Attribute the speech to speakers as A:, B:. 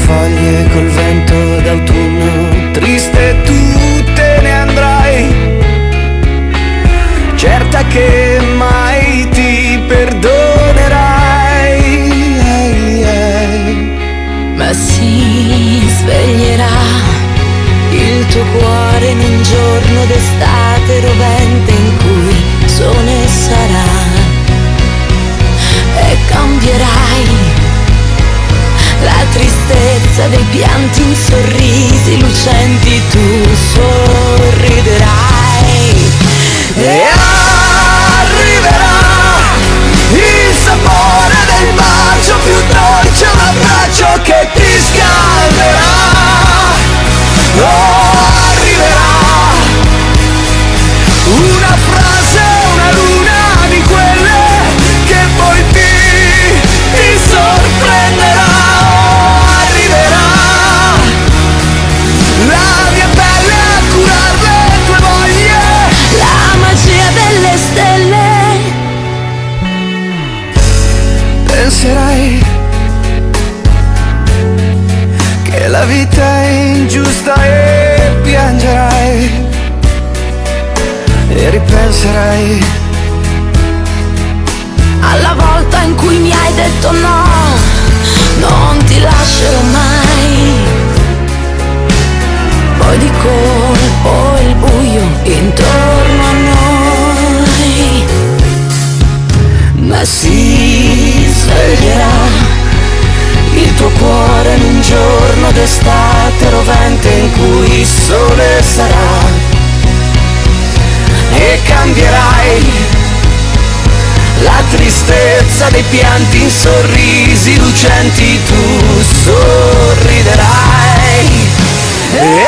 A: foglie col vento d'autunno, triste tu te ne andrai, certa che mai ti perdonerai.
B: Ma si sveglierà il tuo cuore in un giorno d'estate rovente in cui sole sarà, e cambierai la tristezza dei pianti in sorrisi lucenti, tu sorriderai
A: E arriverà il sapore del bacio più dolce, un abbraccio che ti scalderà. Oh, arriverà una frase, una luna di quelle che poi ti sorprenderà. Oh, arriverà la mia pelle a curar le tue voglie,
B: la magia delle stelle.
A: penserai che la vita è ingiusta e piangerai, e ripenserai
B: Alla volta in cui mi hai detto no, non ti lascerò mai. Poi di colpo il buio intorno a noi,
A: ma si sveglierà il tuo cuore in un giorno d'estate rovente in cui il sole sarà, e cambierai la tristezza dei pianti in sorrisi lucenti, tu sorriderai. E